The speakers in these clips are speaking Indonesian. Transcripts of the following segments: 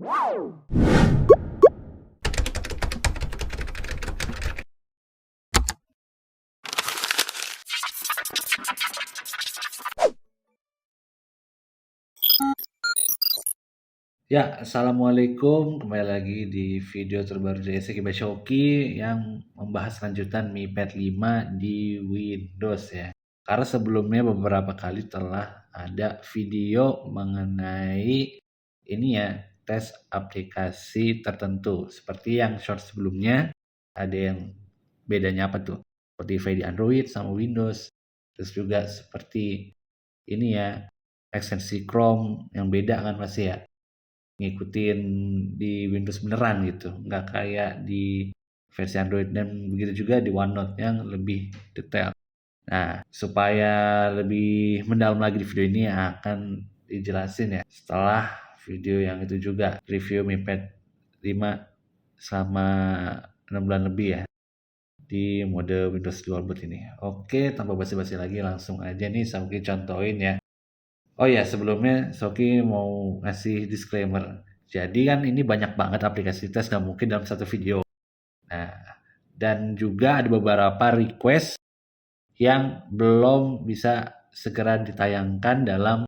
Ya, assalamualaikum. Kembali lagi di video terbaru dari Seki Shoki yang membahas lanjutan Mi Pad 5 di Windows ya. Karena sebelumnya beberapa kali telah ada video mengenai ini ya, tes aplikasi tertentu. Seperti yang short sebelumnya, ada yang bedanya apa tuh? Spotify di Android sama Windows. Terus juga seperti ini ya, ekstensi Chrome yang beda kan pasti ya, ngikutin di Windows beneran gitu, nggak kayak di versi Android, dan begitu juga di OneNote yang lebih detail. Nah, supaya lebih mendalam lagi di video ini akan dijelasin ya setelah video yang itu juga, review Mi Pad 5 selama 6 bulan lebih ya di mode Windows Dual Boot ini. Oke, tanpa basa-basi lagi langsung aja nih Soki contohin ya. Oh ya, sebelumnya Soki mau ngasih disclaimer. Jadi kan ini banyak banget aplikasi tes, nggak mungkin dalam satu video. Nah, dan juga ada beberapa request yang belum bisa segera ditayangkan dalam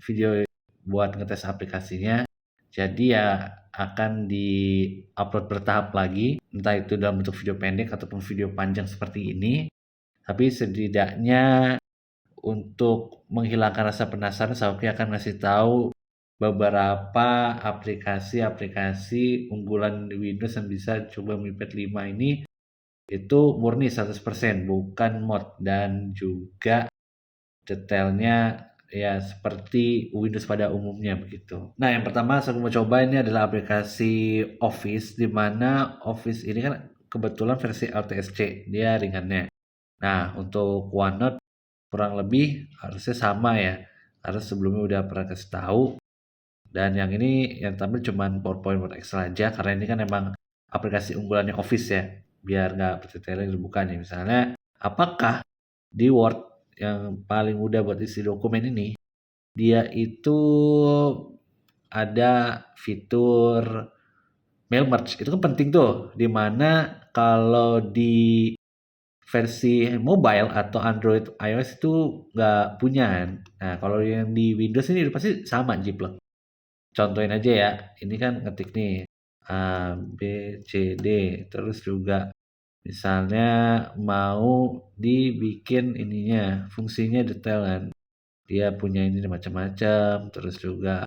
video buat ngetes aplikasinya. Jadi ya akan di-upload bertahap lagi, entah itu dalam bentuk video pendek ataupun video panjang seperti ini. Tapi setidaknya untuk menghilangkan rasa penasaran, Sauki akan ngasih tahu beberapa aplikasi-aplikasi unggulan di Windows yang bisa coba Mi Pad 5 ini. Itu murni 100%, bukan mod, dan juga detailnya ya seperti Windows pada umumnya begitu. Nah, yang pertama saya mau coba ini adalah aplikasi Office, di mana Office ini kan kebetulan versi LTSC, dia ringannya. Nah, untuk OneNote kurang lebih harusnya sama ya, karena sebelumnya udah pernah kasih tahu. Dan yang ini yang tampil cuman PowerPoint, Word, Excel aja, karena ini kan emang aplikasi unggulannya Office ya, biar nggak bertele-tele dibukanya. Misalnya, apakah di Word yang paling mudah buat isi dokumen ini, dia itu ada fitur mail merge. Itu kan penting tuh, dimana kalau di versi mobile atau Android iOS itu nggak punya kan. Nah, kalau yang di Windows ini udah pasti sama jiplek. Contohin aja ya, ini kan ngetik nih A, B, C, D, terus juga misalnya mau dibikin ininya, fungsinya detail kan. Dia punya ini macam-macam, terus juga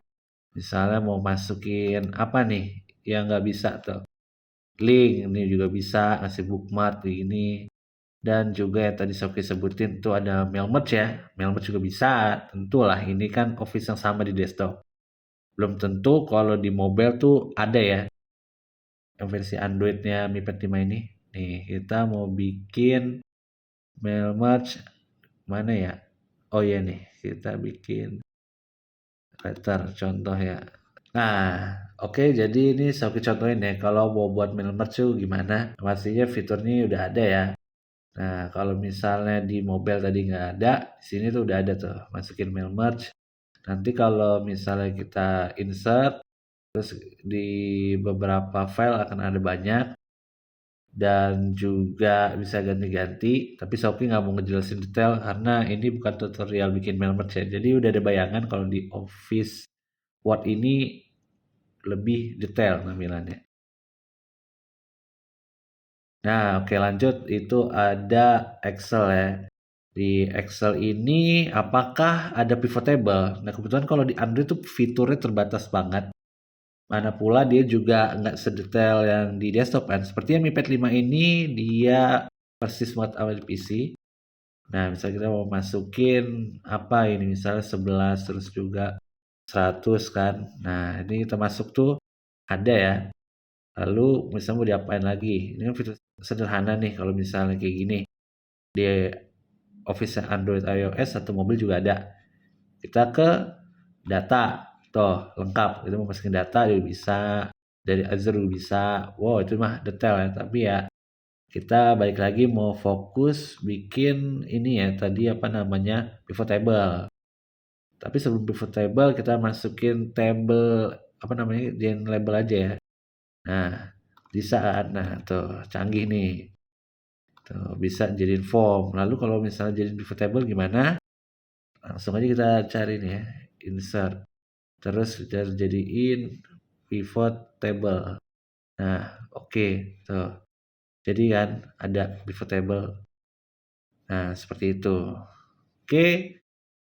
misalnya mau masukin apa nih yang nggak bisa tuh. Link ini juga bisa, ngasih bookmark ini. Dan juga yang tadi Sofi sebutin tuh ada mail merge ya. Mail merge juga bisa. Tentulah ini kan Office yang sama di desktop. Belum tentu kalau di mobile tuh ada ya. Yang versi Androidnya Mi Pad 5 ini. Nih, kita mau bikin mail merge. Mana ya? Oh iya nih, kita bikin letter contoh ya. Nah, oke, jadi ini Sofi contohin ya. Kalau mau buat mail merge tuh gimana? Pastinya fiturnya udah ada ya. Nah, kalau misalnya di mobile tadi nggak ada, di sini tuh udah ada tuh, masukin mail merge. Nanti kalau misalnya kita insert, terus di beberapa file akan ada banyak, dan juga bisa ganti-ganti. Tapi Shopee nggak mau ngejelasin detail karena ini bukan tutorial bikin mail merge ya. Jadi udah ada bayangan kalau di Office Word ini lebih detail tampilannya. Nah, oke lanjut. Itu ada Excel ya. Di Excel ini apakah ada pivot table? Nah, kebetulan kalau di Android itu fiturnya terbatas banget. Mana pula dia juga nggak sedetail yang di desktop kan. Seperti yang Mi Pad 5 ini dia persis muat awal di PC. Nah, misalnya kita mau masukin apa ini, misalnya 11 terus juga 100 kan. Nah, ini termasuk tuh ada ya. Lalu misalnya mau diapain lagi? Ini kan fitur sederhana nih kalau misalnya kayak gini. Di Office Android, iOS, atau mobil juga ada. Kita ke data, tuh lengkap. Kita mau masukin data juga bisa, dari Azure juga bisa. Wow, itu mah detail ya. Tapi ya kita balik lagi mau fokus bikin ini ya, tadi apa namanya, pivot table. Tapi sebelum pivot table kita masukin table apa namanya, jadiin label aja ya. Nah, bisa kan. Nah, tuh canggih nih. Tuh, bisa jadiin form. Lalu kalau misalnya jadi pivot table gimana? Langsung aja kita cari nih ya, insert. Terus kita jadiin pivot table. Nah, oke, tuh. Jadi kan ada pivot table. Nah, seperti itu. Oke,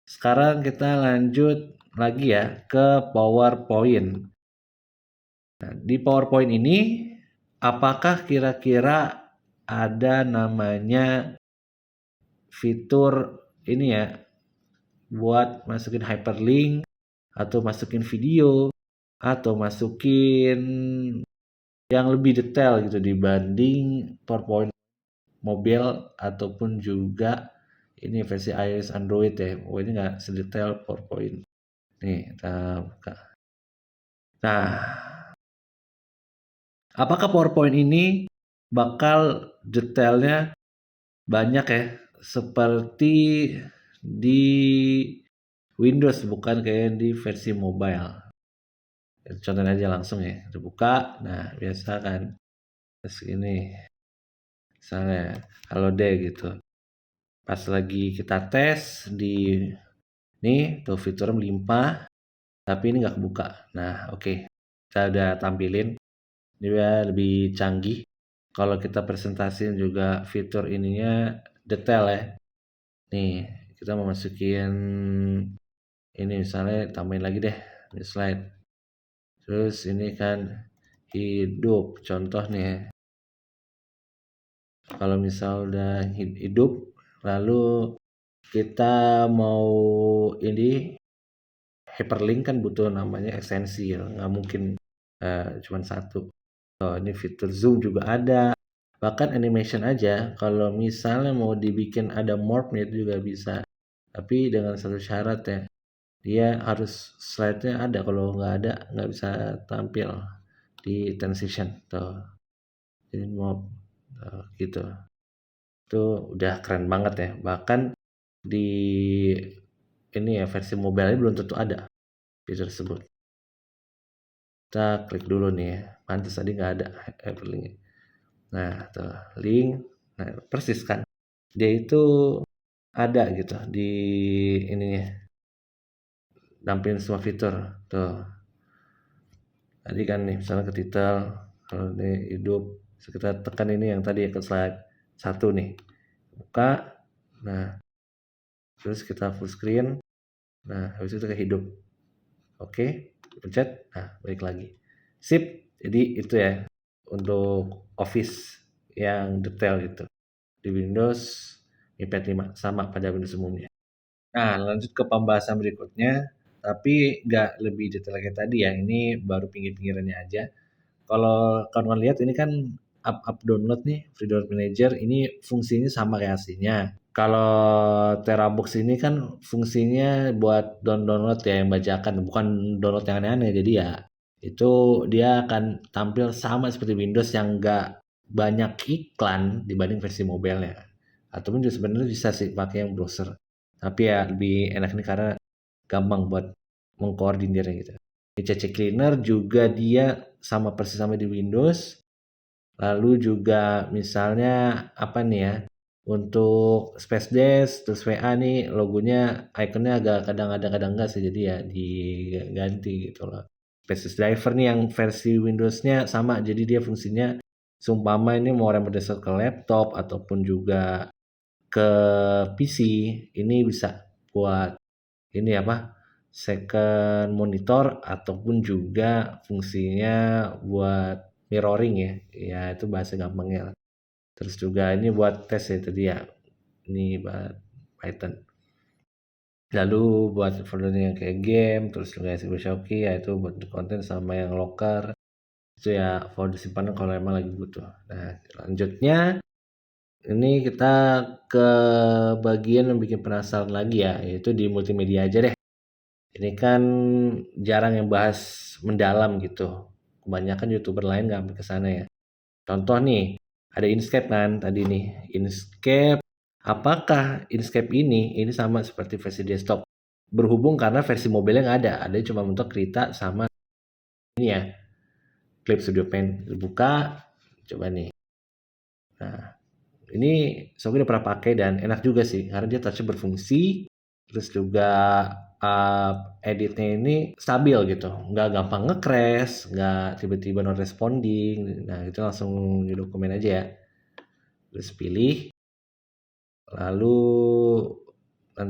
sekarang kita lanjut lagi ya ke PowerPoint. Nah, di PowerPoint ini, apakah kira-kira ada namanya fitur ini ya, buat masukin hyperlink, atau masukin video, atau masukin yang lebih detail gitu dibanding PowerPoint mobile ataupun juga ini versi iOS Android ya. Oh, ini nggak sedetail PowerPoint. Nih, kita buka. Nah, apakah PowerPoint ini bakal detailnya banyak ya, seperti di Windows, bukan kayak di versi mobile. Contohnya aja langsung ya, kita buka. Nah, biasa kan, terus ini, misalnya, halo deh gitu. Pas lagi kita tes di nih, tuh fiturnya melimpah, tapi ini nggak kebuka. Nah, oke. Kita udah tampilin, dia lebih canggih. Kalau kita presentasiin juga fitur ininya detail ya. Nih, kita mau masukin ini misalnya tambahin lagi deh di slide. Terus ini kan hidup, contoh nih ya. Kalau misal udah hidup, lalu kita mau ini hyperlink kan butuh namanya ekstensi ya, nggak mungkin cuma satu. Oh, ini fitur zoom juga ada. Bahkan animation aja, kalau misalnya mau dibikin ada morph-nya itu juga bisa. Tapi dengan satu syarat ya, dia harus slide-nya ada. Kalau nggak ada, nggak bisa tampil di transition. Tuh, jadi morph gitu. Itu udah keren banget ya. Bahkan di ini ya versi mobile belum tentu ada fitur tersebut. Kita klik dulu nih ya. Pantes tadi nggak ada hyperlink. Nah, tuh link. Nah, persis kan. Dia itu ada gitu di ininya. Nampilin semua fitur. Tuh. Tadi kan nih misalnya ke titel, kalau ini hidup, kita tekan ini yang tadi ya ke slide 1 nih. Buka. Nah, terus kita full screen. Nah, habis itu ke hidup. Oke, pencet. Nah, balik lagi. Sip. Jadi itu ya untuk Office yang detail gitu. Di Windows iPad 5 sama pada Windows umumnya. Nah, lanjut ke pembahasan berikutnya, tapi nggak lebih detail kayak tadi ya. Ini baru pinggir-pinggirannya aja. Kalau kawan-kawan lihat ini kan up download nih, Free Download Manager ini fungsinya sama kayak aslinya. Kalau Terabox ini kan fungsinya buat download ya yang bajakan, bukan download yang aneh-aneh. Jadi ya itu dia akan tampil sama seperti Windows yang nggak banyak iklan dibanding versi mobilenya. Ataupun juga sebenarnya bisa sih pakai yang browser. Tapi ya lebih enak nih karena gampang buat mengkoordinirnya gitu. Di CC Cleaner juga dia sama persis sama di Windows. Lalu juga misalnya apa nih ya, untuk Space Dash terus WA nih logonya ikonnya agak kadang ada kadang enggak sih, jadi ya diganti gitu loh. Space Driver nih yang versi Windows-nya sama, jadi dia fungsinya seumpama ini mau remote desktop ke laptop ataupun juga ke PC, ini bisa buat ini apa, second monitor ataupun juga fungsinya buat mirroring ya, ya itu bahasa gampangnya. Terus juga ini buat tes ya tadi ya, ini buat Python. Lalu buat folder yang kayak game, terus juga Shopee ya itu buat konten sama yang locker. Itu ya folder simpanan kalau emang lagi butuh. Nah, lanjutnya ini kita ke bagian yang bikin penasaran lagi ya, yaitu di multimedia aja deh. Ini kan jarang yang bahas mendalam gitu. Kebanyakan YouTuber lain nggak sampai ke sana ya. Contoh nih, ada Inkscape kan tadi nih. Inkscape, apakah Inkscape ini sama seperti versi desktop? Berhubung karena versi mobilnya nggak ada. Ada cuma untuk Krita sama ini ya, Clip Studio Paint. Buka, coba nih. Nah, ini Shopee udah pernah pakai dan enak juga sih, karena dia touch berfungsi, terus juga editnya ini stabil gitu, nggak gampang nge-crash, nggak tiba-tiba non responding. Nah, itu langsung di dokumen aja ya. Terus pilih, lalu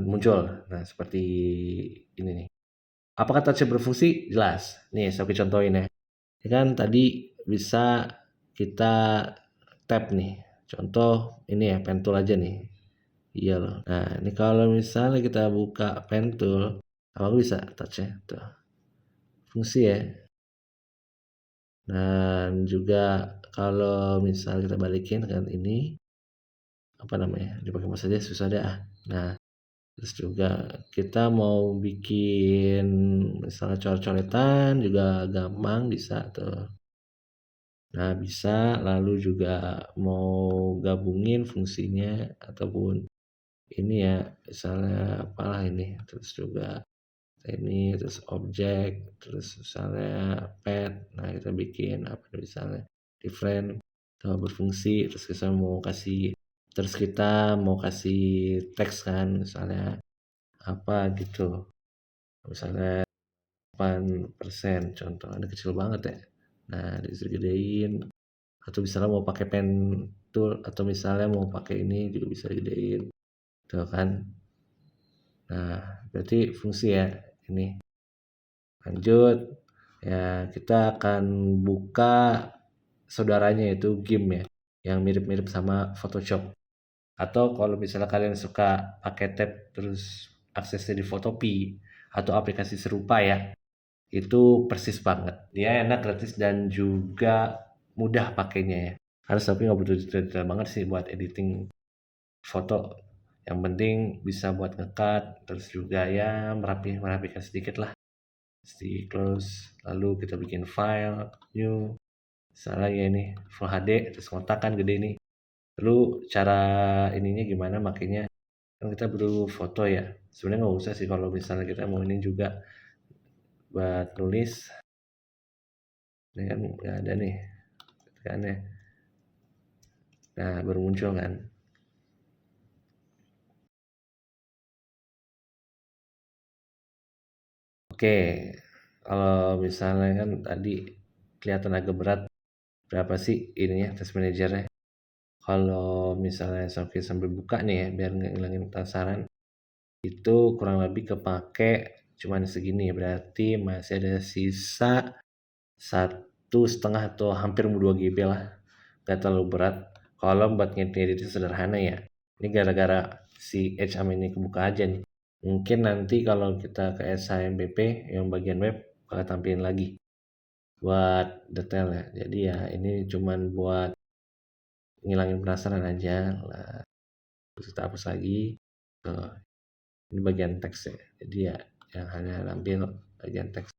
muncul. Nah, seperti ini nih. Apakah touch berfungsi? Jelas. Nih, saya contohin ya. Ini kan tadi bisa kita tap nih. Contoh ini ya, pen tool aja nih. Iya loh. Nah, ini kalau misalnya kita buka pen tool, apa bisa touch ya? Tuh, fungsi ya. Dan juga kalau misal kita balikin kan ini, apa namanya? Dipakai mas saja susah deh. Nah, terus juga kita mau bikin misalnya coret-coretan juga gampang bisa tuh. Nah, bisa lalu juga mau gabungin fungsinya ataupun ini ya, misalnya apalah ini, terus juga ini, terus objek, terus misalnya pet. Nah, kita bikin apa misalnya different atau berfungsi, terus kita mau kasih teks kan misalnya apa gitu. Misalnya 8% contoh, ini kecil banget ya. Nah, disuruh gedein atau misalnya mau pakai pen tool atau misalnya mau pakai ini juga bisa gedein. Tuh kan. Nah, berarti fungsi ya ini. Lanjut, ya kita akan buka saudaranya yaitu GIMP ya, yang mirip-mirip sama Photoshop. Atau kalau misalnya kalian suka pakai tab terus aksesnya di Photopea atau aplikasi serupa ya, itu persis banget. Dia enak, gratis, dan juga mudah pakainya ya. Harus tapi nggak butuh detail banget sih buat editing foto. Yang penting bisa buat ngekat, terus juga ya merapikan sedikit lah. Di close, lalu kita bikin file, new, misalnya ya ini Full HD, terus kontak kan gede ini. Lalu cara ininya gimana makanya, kan kita perlu foto ya. Sebenarnya nggak usah sih kalau misalnya kita mau ini juga buat nulis. Ini kan nggak ada nih, kan ya. Nah, baru muncul kan. Oke, kalau misalnya kan tadi kelihatan agak berat, berapa sih ininya test manajernya? Kalau misalnya Sofi sambil buka nih ya, biar nggak ngilangin penasaran, itu kurang lebih kepake cuman segini, berarti masih ada sisa 1,5 atau hampir 2 GB lah, nggak terlalu berat. Kalau buat ngedit itu sederhana ya, ini gara-gara si HM ini kebuka aja nih. Mungkin nanti kalau kita ke SHMBP yang bagian web bakal tampilin lagi buat detail ya. Jadi ya ini cuman buat ngilangin penasaran aja lah. Terus kita hapus lagi. Tuh, ini bagian teks ya. Jadi ya yang hanya tampil bagian teks.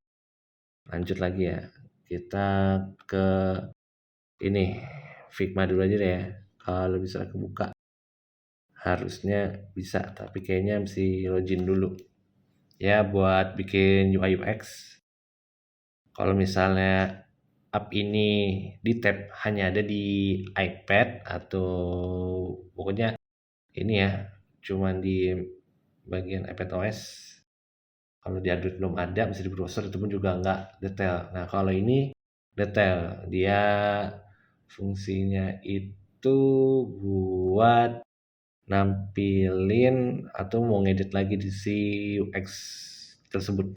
Lanjut lagi ya. Kita ke ini Figma dulu aja deh ya. Kalau bisa kebuka harusnya bisa, tapi kayaknya mesti login dulu. Ya buat bikin UI UX. Kalau misalnya app ini di tab hanya ada di iPad atau pokoknya ini ya, cuman di bagian iPad OS. Kalau di Android belum ada, bisa di browser itu pun juga nggak detail. Nah, kalau ini detail, dia fungsinya itu buat nampilin atau mau ngedit lagi di si UX tersebut.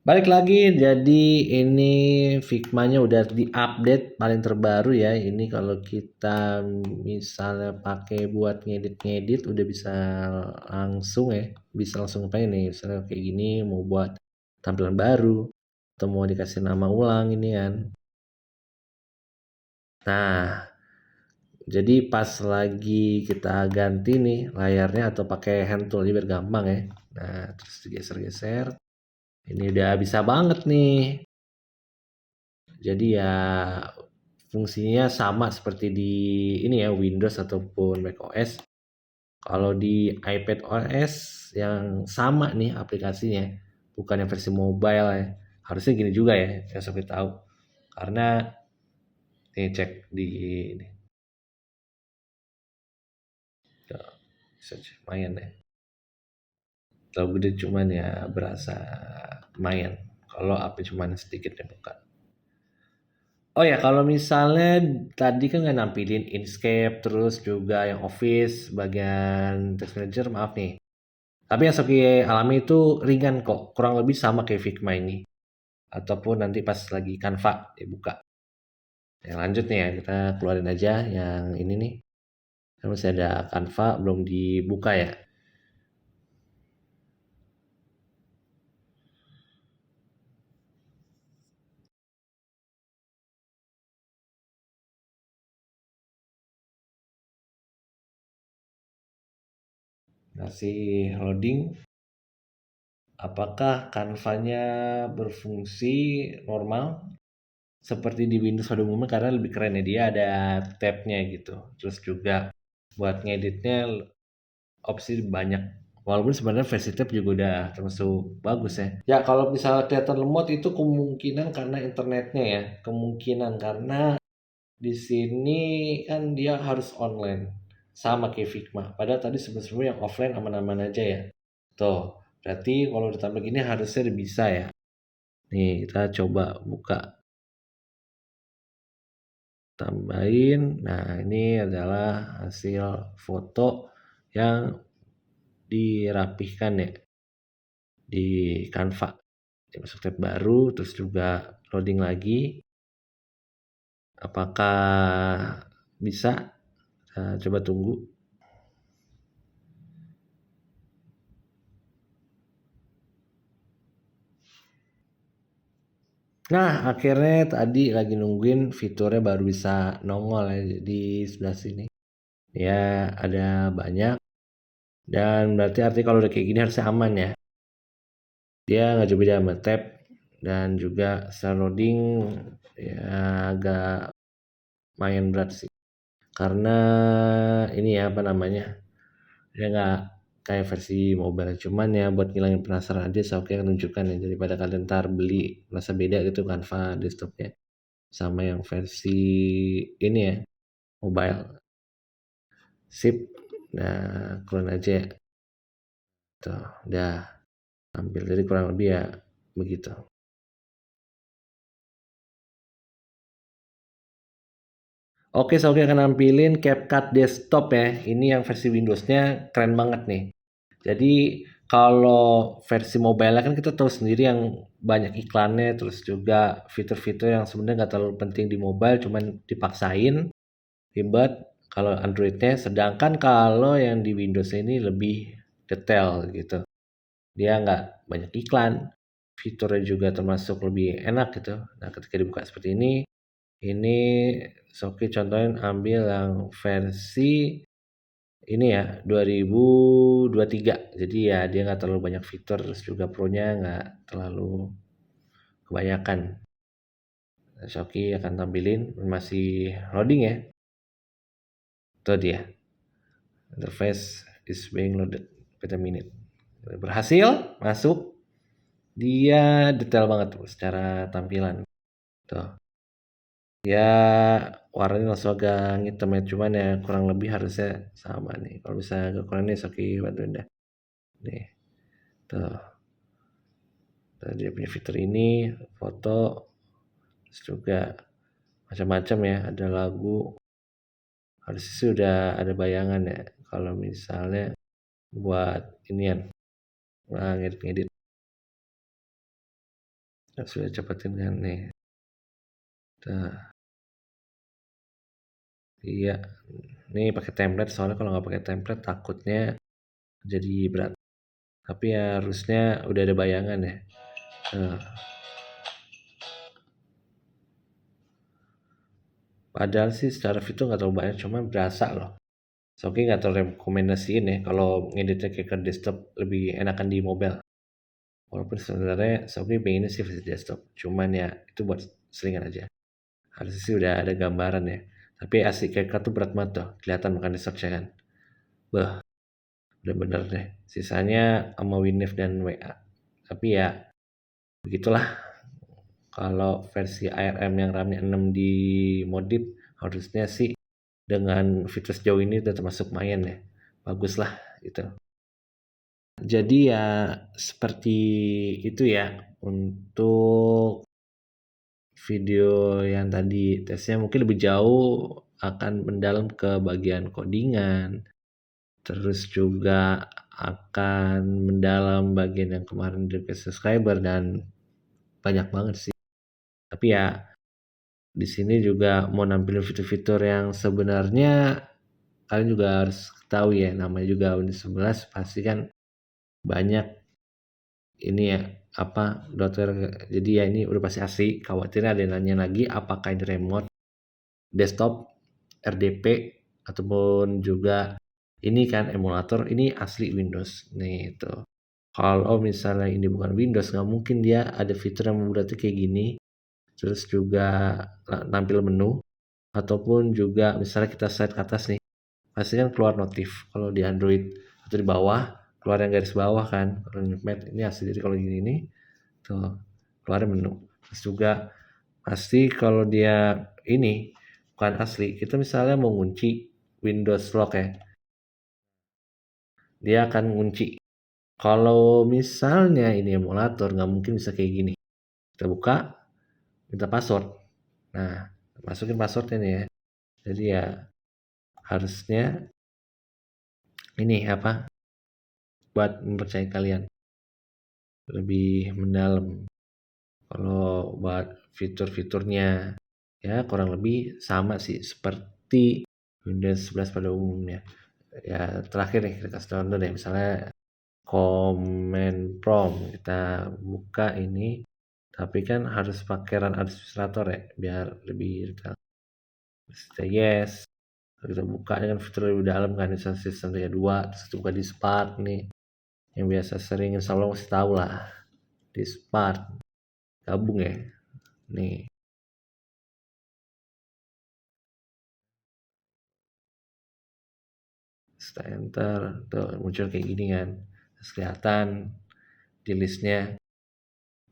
Balik lagi, jadi ini Figma-nya udah diupdate paling terbaru ya. Ini kalau kita misalnya pakai buat ngedit-ngedit udah bisa langsung ya. Bisa langsung apa ini, misalnya kayak gini mau buat tampilan baru atau mau dikasih nama ulang ini kan. Nah, jadi pas lagi kita ganti nih layarnya atau pakai hand tool biar gampang ya. Nah, terus digeser-geser. Ini udah bisa banget nih. Jadi ya fungsinya sama seperti di ini ya Windows ataupun macOS. Kalau di iPad OS yang sama nih aplikasinya, bukan yang versi mobile ya. harusnya gini juga ya, yang Sophie tahu. Karena nih cek di ini, tuh, search lumayan deh. Terlalu gede cuman ya berasa lumayan. Kalau api cuman sedikit yang buka. Oh ya, kalau misalnya tadi kan nggak nampilin Inkscape, terus juga yang Office, bagian Text Manager, maaf nih. Tapi yang Soki alami itu ringan kok, kurang lebih sama kayak Figma ini. Ataupun nanti pas lagi Canva dibuka. Yang lanjut nih ya, kita keluarin aja yang ini nih. Kan masih ada Canva, belum dibuka ya. Masih loading. Apakah Canva-nya berfungsi normal seperti di Windows pada umumnya, karena lebih keren ya, dia ada tab-nya gitu. Terus juga buat ngeditnya opsi banyak. Walaupun sebenarnya versi tab juga udah termasuk bagus ya. Ya kalau misalnya kelihatan lemot itu kemungkinan karena internetnya ya. Kemungkinan karena di sini kan dia harus online. Sama kayak Figma. Padahal tadi sebelum-sebelumnya yang offline aman-aman aja ya. Tuh, berarti kalau ditambah gini harusnya udah bisa ya. Nih, kita coba buka, tambahin. Nah, ini adalah hasil foto yang dirapihkan ya di Canva. Masuk tab baru, terus juga loading lagi. Apakah bisa? Coba tunggu. Nah, akhirnya tadi lagi nungguin fiturnya baru bisa nongol ya di sebelah sini. Ya, ada banyak. Dan berarti artinya kalau udah kayak gini harusnya aman ya. Dia nggak jauh beda sama tab. Dan juga setelah loading ya agak main berat sih. Karena ini ya apa namanya, dia nggak kayak versi mobile. Cuman ya buat ngilangin penasaran aja, saya oke menunjukkan ya, daripada kalian ntar beli merasa beda gitu Canva desktopnya sama yang versi ini ya mobile. Sip. Nah, clone aja. Tuh, udah ambil. Jadi kurang lebih ya begitu. Oke, saya akan nampilin CapCut Desktop ya. Ini yang versi Windows-nya keren banget nih. Jadi kalau versi mobile kan kita tahu sendiri yang banyak iklannya, terus juga fitur-fitur yang sebenarnya nggak terlalu penting di mobile, cuman dipaksain, ribet kalau Android-nya. Sedangkan kalau yang di Windows ini lebih detail gitu. Dia nggak banyak iklan, fiturnya juga termasuk lebih enak gitu. Nah, ketika dibuka seperti ini Soki contohin ambil yang versi ini ya 2023. Jadi ya dia nggak terlalu banyak fitur, terus juga pro-nya nggak terlalu kebanyakan. Nah, Shopee akan tampilin masih loading ya. Itu dia. Interface is being loaded. Wait a minute. Berhasil masuk. Dia detail banget tuh secara tampilan. Tuh. Ya warnanya langsung agak hitam ya, cuman ya kurang lebih harusnya sama nih. Kalau bisa agak kurang nih Shopee bantuin dah. Nih. Tuh. Dia punya fitur ini, foto, terus juga macam-macam ya, ada lagu. Harusnya sih udah ada bayangan ya. Kalau misalnya buat inian, ngedit-ngedit. Nah, sudah cepetin kan nih. Nah, iya. Ini pakai template, soalnya kalau nggak pakai template takutnya jadi berat. Tapi ya harusnya udah ada bayangan ya. Nah, padahal sih secara fitur nggak terlalu banyak, cuman berasa loh. So, oke nggak terlalu rekomendasiin ya kalau ngeditnya kayak ke desktop, lebih enakan di mobile. Walaupun sebenarnya Shopee pengennya sih versi desktop, cuman ya itu buat selingan aja. Harusnya sih udah ada gambaran ya. Tapi asik kayak tuh berat banget tuh, kelihatan makan di search ya kan. Bah, bener-bener deh. Sisanya sama WinRAR dan WA. Tapi ya begitulah, Kalau versi ARM yang RAM-nya 6 dimodif, harusnya sih dengan fitur sejauh ini udah termasuk lumayan ya. Bagus lah itu. Jadi ya seperti itu ya untuk video yang tadi tesnya, mungkin lebih jauh akan mendalam ke bagian codingan, terus juga akan mendalam bagian yang kemarin dari subscriber dan banyak banget sih. Tapi ya di sini juga mau nampilin fitur-fitur yang sebenarnya kalian juga harus tahu ya, namanya juga Windows 11 pasti kan banyak ini ya apa dokter, jadi ya ini udah pasti asli. Khawatirnya ada yang nanya lagi apakah ini remote desktop RDP ataupun juga ini kan emulator, ini asli Windows nih itu. Kalau misalnya ini bukan Windows, nggak mungkin dia ada fitur yang membuatnya kayak gini. Terus juga nampil menu ataupun juga misalnya kita slide ke atas nih, pasti kan keluar notif. Kalau di Android atau di bawah keluar yang garis bawah kan. Kalau di Mac ini asli, jadi kalau gini ini tuh keluar menu. Terus juga pasti kalau dia ini bukan asli, kita misalnya mau ngunci Windows Lock ya, dia akan ngunci. Kalau misalnya ini emulator nggak mungkin bisa kayak gini. Kita buka, minta password. Nah, masukin passwordnya nih ya. Jadi ya harusnya ini apa buat mempercayai kalian lebih mendalam. Kalau buat fitur-fiturnya ya kurang lebih sama sih seperti Windows 11 pada umumnya. Ya terakhir nih kita kasih contoh deh, misalnya command prompt kita buka ini, tapi kan harus pakai run administrator ya biar lebih detail. Kita yes, kita buka dengan fitur lebih dalam kan, misalnya sistem 32, terus kita buka di Spark nih yang biasa sering, insya Allah masih tahu lah di Spark gabung ya nih. Setelah enter tuh muncul kayak gini kan, terus kelihatan di listnya.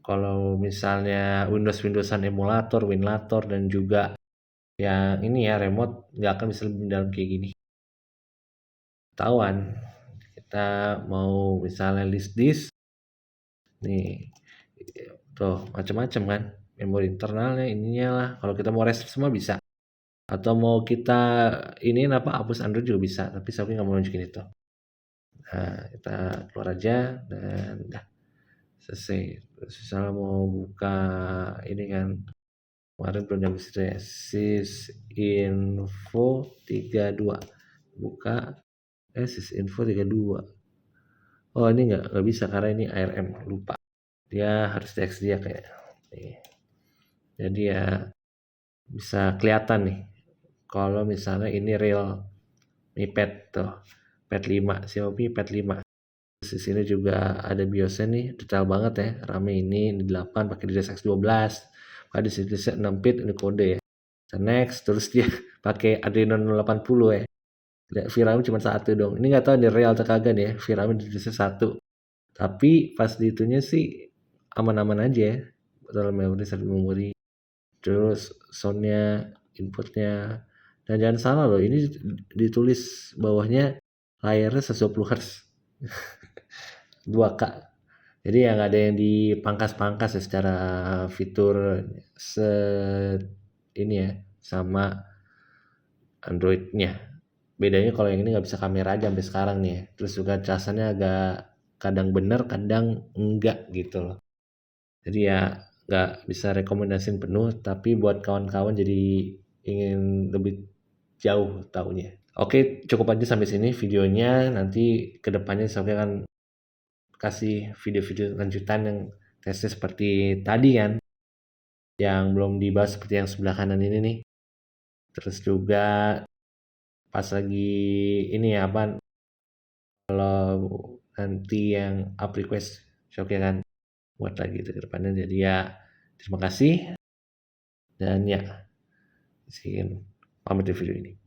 Kalau misalnya Windowsan emulator, Winlator dan juga yang ini ya remote nggak akan bisa lebih dalam kayak gini. Tawan kita mau misalnya list disk nih, tuh macam-macam kan, memori internalnya ininya lah. Kalau kita mau restore semua bisa, atau mau kita ini apa hapus Android juga bisa, tapi saya nggak mau nunjukin itu. Nah kita keluar aja dan dah selesai. Terus misalnya mau buka ini kan, kemarin belum nyampe situ ya, sysinfo 32 buka, sysinfo 32. Oh ini nggak bisa karena ini ARM, lupa, dia harus teks dia kayak nih. Jadi ya bisa kelihatan nih kalau misalnya ini real Mi Pad tuh, Pad 5, Xiaomi Pad 5. Terus di sini juga ada BIOSnya nih, detail banget ya. RAM ini 8 pakai DirectX 12. Pada di sini 6 bit ini kode ya. Next, terus dia pakai Adreno 080 ya. VRAM cuma satu dong. Ini nggak tahu nih real atau kagak nih ya. VRAM di satu. Tapi pas di itunya sih aman-aman aja ya. Dalam memori, satu memori. Terus soundnya, inputnya. Dan jangan salah loh, ini ditulis bawahnya layarnya 120 Hz. 2K. Jadi ya nggak ada yang dipangkas-pangkas ya secara fitur se ini ya sama Androidnya. Bedanya kalau yang ini nggak bisa kamera aja sampai sekarang nih ya. Terus juga casannya agak kadang bener, kadang enggak gitu loh. Jadi ya nggak bisa rekomendasiin penuh, tapi buat kawan-kawan jadi ingin lebih jauh taunya. Oke, cukup aja sampai sini videonya. Nanti kedepannya saya akan kasih video-video lanjutan yang tesnya seperti tadi kan, yang belum dibahas seperti yang sebelah kanan ini nih. Terus juga pas lagi ini ya apa, kalau nanti yang up request Shopee akan buat lagi ke depannya. Jadi ya terima kasih dan ya sekian pamit di video ini.